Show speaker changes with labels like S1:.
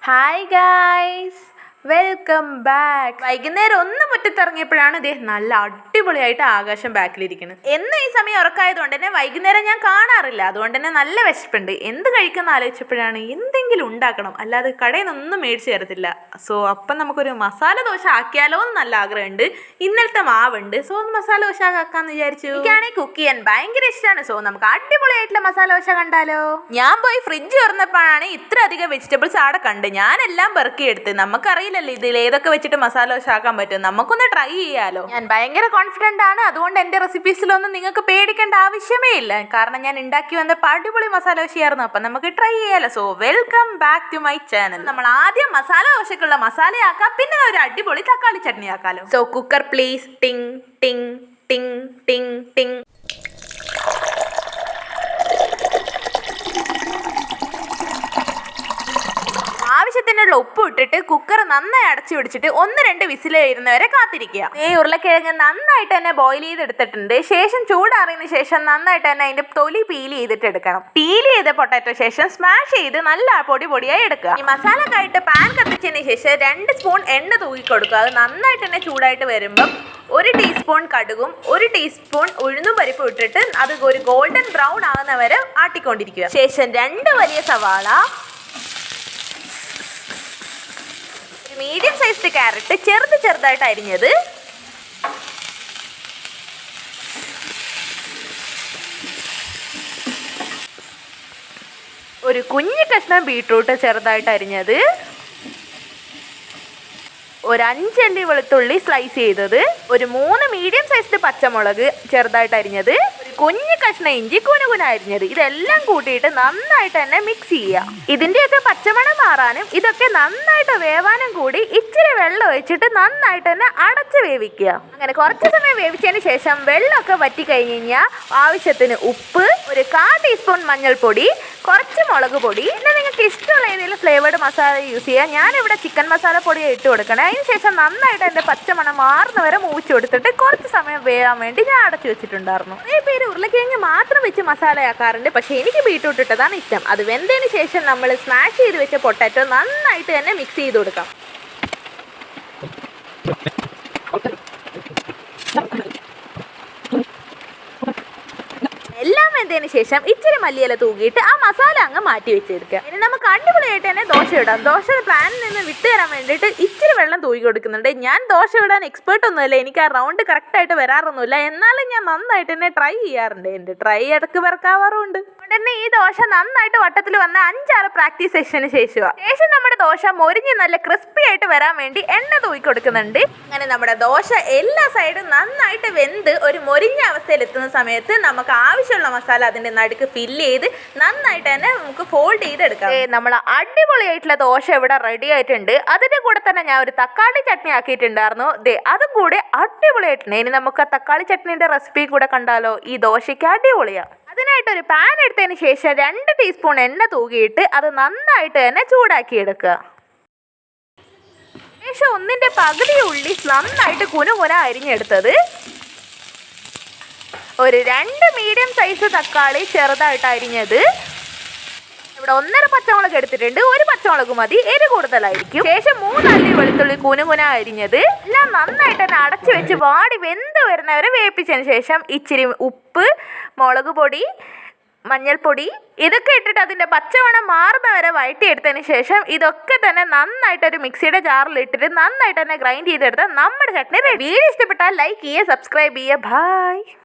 S1: Hi guys, welcome back. വൈകുന്നേരം ഒന്ന് മുറ്റത്തിറങ്ങിയപ്പോഴാണ് ഇതേ നല്ല അടിപൊളിയായിട്ട് ആകാശം ബാക്കിലിരിക്കുന്നത്. എന്നും ഈ സമയം ഉറക്കായതുകൊണ്ട് തന്നെ വൈകുന്നേരം ഞാൻ കാണാറില്ല. അതുകൊണ്ട് തന്നെ നല്ല വിശപ്പുണ്ട്. എന്ത് കഴിക്കുന്ന ആലോചിച്ചപ്പോഴാണ് എന്തെങ്കിലും ഉണ്ടാക്കണം, അല്ലാതെ കടയിൽ നിന്നൊന്നും മേടിച്ച് തരത്തില്ല. സോ അപ്പം നമുക്കൊരു മസാല ദോശ ആക്കിയാലോ എന്ന് നല്ല ആഗ്രഹമുണ്ട്. ഇന്നലത്തെ മാവുണ്ട്, സോ ഒന്ന് മസാല ദോശ ആക്കാന്ന് വിചാരിച്ചു. എനിക്കാണെങ്കിൽ കുക്ക് ചെയ്യാൻ ഭയങ്കര ഇഷ്ടമാണ്. സോ നമുക്ക് അടിപൊളിയായിട്ടുള്ള മസാല ദോശ കണ്ടാലോ. ഞാൻ പോയി ഫ്രിഡ്ജ് തുറന്നപ്പോഴാണ് ഇത്ര അധികം വെജിറ്റബിൾസ് അവിടെ കണ്ട്. ഞാനെല്ലാം പെറുക്കിയെടുത്ത്. നമുക്കറിയില്ലല്ലോ ഇതിൽ ഏതൊക്കെ വെച്ചിട്ട് മസാല ദോശ ആക്കാൻ പറ്റും. നമുക്കൊന്ന് ട്രൈ ചെയ്യാലോ. ഞാൻ ഭയങ്കര കോൺഫിഡന്റ് ആണ്. അതുകൊണ്ട് എന്റെ റെസിപ്പീസിലൊന്നും നിങ്ങൾക്ക് പേടിക്കേണ്ട ആവശ്യമേ ഇല്ല. കാരണം ഞാൻ ഉണ്ടാക്കി വന്നപ്പോൾ അടിപൊളി മസാല ദോശയായിരുന്നു. അപ്പം നമുക്ക് ട്രൈ ചെയ്യാലോ. So welcome back to my channel. നമ്മൾ ആദ്യം മസാല ദോശക്കുള്ള മസാലയാക്കാം, പിന്നെ ഒരു അടിപൊളി തക്കാളി ചട്നി ആക്കാലോ. So cooker please. ടിങ് ടിങ് ടിങ് ടിങ് ടിങ്. ആവശ്യത്തിനുള്ള ഉപ്പ് ഇട്ടിട്ട് കുക്കർ നന്നായി അടച്ചു പിടിച്ചിട്ട് 1-2 വിസിൽ വരുന്നവരെ കാത്തിരിക്കുക. ഈ ഉരുളക്കിഴങ്ങ് നന്നായിട്ട് തന്നെ ബോയിൽ ചെയ്തെടുത്തിട്ടുണ്ട്. ശേഷം ചൂടാറിയതിനു ശേഷം നന്നായിട്ട് തന്നെ അതിന്റെ തൊലി പീൽ ചെയ്തിട്ട് എടുക്കണം. പീൽ ചെയ്ത പൊട്ടാറ്റോ ശേഷം സ്മാഷ് ചെയ്ത് നല്ല പൊടിയായി എടുക്കുക. ഈ മസാലക്കായിട്ട് പാൻ കത്തിച്ചതിന് ശേഷം 2 സ്പൂൺ എണ്ണ തൂക്കി കൊടുക്കുക. അത് നന്നായിട്ട് തന്നെ ചൂടായിട്ട് വരുമ്പം 1 ടീസ്പൂൺ കടുകും 1 ടീസ്പൂൺ ഉഴുന്നും പരിപ്പും ഇട്ടിട്ട് അത് ഒരു ഗോൾഡൻ ബ്രൗൺ ആകുന്നവരെ ആട്ടിക്കൊണ്ടിരിക്കുക. ശേഷം 2 വലിയ സവാള, മീഡിയം സൈസ്ഡ് ക്യാരറ്റ് ചെറുതായിട്ട് അരിഞ്ഞത്, ഒരു കുഞ്ഞു കഷ്ണം ബീട്രൂട്ട് ചെറുതായിട്ട് അരിഞ്ഞത്, ഒരു 5 അല്ലി വെളുത്തുള്ളി സ്ലൈസ് ചെയ്തത്, ഒരു 3 മീഡിയം സൈസ്ഡ് പച്ചമുളക് ചെറുതായിട്ട് അരിഞ്ഞത്, ഒരു കുഞ്ഞു കഷ്ണം ഇഞ്ചി കുനുകുന അരിഞ്ഞത്. ഇതെല്ലാം കൂട്ടിയിട്ട് നന്നായിട്ട് തന്നെ മിക്സ് ചെയ്യുക. ഇതിന്റെയൊക്കെ പച്ചമണം മാറാനും ഇതൊക്കെ നന്നായിട്ട് വേവാനും കൂടി ഇച്ചിരി വെള്ളം ഒഴിച്ചിട്ട് നന്നായിട്ട് തന്നെ അടച്ച് വേവിക്കുക. അങ്ങനെ കുറച്ച് സമയം വേവിച്ചതിന് ശേഷം വെള്ളമൊക്കെ വറ്റി കഴിഞ്ഞ് കഴിഞ്ഞാൽ ആവശ്യത്തിന് ഉപ്പ്, ഒരു 1/4 ടീസ്പൂൺ മഞ്ഞൾപ്പൊടി, കുറച്ച് മുളക് പൊടി, പിന്നെ നിങ്ങൾക്ക് ഇഷ്ടമുള്ള ഏതെങ്കിലും ഫ്ലേവേർഡ് മസാല യൂസ് ചെയ്യുക. ഞാനിവിടെ ചിക്കൻ മസാല പൊടി ഇട്ട് കൊടുക്കണേ. അതിനുശേഷം നന്നായിട്ട് എൻ്റെ പച്ചമണം മാറുന്നവരെ മൂച്ച് കൊടുത്തിട്ട് കുറച്ച് സമയം വേവാൻ വേണ്ടി ഞാൻ അടച്ചു വെച്ചിട്ടുണ്ടായിരുന്നു. അതേ പേര് ഉരുളക്കിഴങ്ങ് മാത്രം വെച്ച് മസാലയാക്കാറുണ്ട്, പക്ഷേ എനിക്ക് ബീട്രൂട്ട് ഇട്ടതാണ് ഇഷ്ടം. അത് വെന്തതിന് ശേഷം നമ്മൾ സ്മാഷ് ചെയ്ത് വെച്ച പൊട്ടാറ്റോ നന്നായിട്ട് തന്നെ മിക്സ് ചെയ്ത് കൊടുക്കാം. എല്ലാം വെന്തതിന് ശേഷം ഇച്ചിരി മല്ലിയില തൂക്കിയിട്ട് ആ മസാല അങ്ങ് മാറ്റി വെച്ചെടുക്കുക. ഇനി നമുക്ക് അടിപൊളിയായിട്ട് തന്നെ ദോശ ഇടാം. ദോശ പ്ലാനിൽ നിന്ന് വിട്ടു തരാൻ വേണ്ടിയിട്ട് ഇച്ചിരി വെള്ളം തൂക്കി കൊടുക്കുന്നുണ്ട്. ഞാൻ ദോശ ഇടാൻ എക്സ്പേർട്ട് ഒന്നുമില്ല, എനിക്ക് ആ റൗണ്ട് കറക്റ്റായിട്ട് വരാറൊന്നുമില്ല. എന്നാലും ഞാൻ നന്നായിട്ട് തന്നെ ട്രൈ ചെയ്യാറുണ്ട്. എൻ്റെ ട്രൈ ഇടക്ക് വെറുക്കാവാറുമുണ്ട്. അതുകൊണ്ട് തന്നെ ഈ ദോശ നന്നായിട്ട് വട്ടത്തിൽ വന്ന 5-6 പ്രാക്ടീസ് സെഷന് ശേഷം നമ്മുടെ ദോശ മൊരിഞ്ഞ് നല്ല ക്രിസ്പി ആയിട്ട് വരാൻ വേണ്ടി എണ്ണ തൂക്കി കൊടുക്കുന്നുണ്ട്. അങ്ങനെ നമ്മുടെ ദോശ എല്ലാ സൈഡും നന്നായിട്ട് വെന്ത് ഒരു മൊരിഞ്ഞ അവസ്ഥയിൽ എത്തുന്ന സമയത്ത് നമുക്ക് ആവശ്യമുള്ള മസാല അതിന്റെ നടുക്ക് ഫില്ല് ചെയ്ത് നന്നായിട്ട് തന്നെ നമുക്ക് ഫോൾഡ് ചെയ്തെടുക്കാം. നമ്മൾ അടിപൊളിയായിട്ടുള്ള ദോശ ഇവിടെ റെഡി ആയിട്ടുണ്ട്. അതിന്റെ കൂടെ തന്നെ ഞാൻ ഒരു തക്കാളി ചട്നി ആക്കിയിട്ടുണ്ടായിരുന്നു. അതും കൂടെ അടിപൊളിയായിട്ടുണ്ട്. ഇനി നമുക്ക് ആ തക്കാളി ചട്നിന്റെ റെസിപ്പി കൂടെ കണ്ടാലോ. ഈ ദോശയ്ക്ക് അടിപൊളിയാണ്. അതിനായിട്ട് ഒരു പാൻ എടുത്തതിന് ശേഷം 2 ടീസ്പൂൺ എണ്ണ തൂകിയിട്ട് അത് നന്നായിട്ട് തന്നെ ചൂടാക്കിയെടുക്കുക. ശേഷം 1/2 പകുതി ഉള്ളി നന്നായിട്ട് കുനുകുന അരിഞ്ഞെടുത്തത്, ഒരു 2 മീഡിയം സൈസ് തക്കാളി ചെറുതായിട്ട് അരിഞ്ഞത്, ഇവിടെ 1.5 പച്ചമുളക് എടുത്തിട്ടുണ്ട്. 1 പച്ചമുളക് മതി, എരി കൂടുതലായിരിക്കും. ശേഷം 3 അല്ലി വെളുത്തുള്ളി കുനുകുന അരിഞ്ഞത്. എല്ലാം നന്നായിട്ട് തന്നെ അടച്ചു വെച്ച് വാടി വെന്ത് വരുന്നവരെ വേവിച്ചതിന് ശേഷം ഇച്ചിരി ഉപ്പ്, മുളക് പൊടി, മഞ്ഞൾപ്പൊടി ഇതൊക്കെ ഇട്ടിട്ട് അതിൻ്റെ പച്ചമണം മാറുന്നവരെ വഴറ്റിയെടുത്തതിന് ശേഷം ഇതൊക്കെ തന്നെ നന്നായിട്ടൊരു മിക്സിയുടെ ജാറിൽ ഇട്ടിട്ട് നന്നായിട്ട് തന്നെ ഗ്രൈൻഡ് ചെയ്തെടുത്താൽ നമ്മുടെ ചട്നി റെഡി. വീഡിയോ ഇഷ്ടപ്പെട്ടാൽ ലൈക്ക് ചെയ്യുക, സബ്സ്ക്രൈബ് ചെയ്യുക. ബൈ.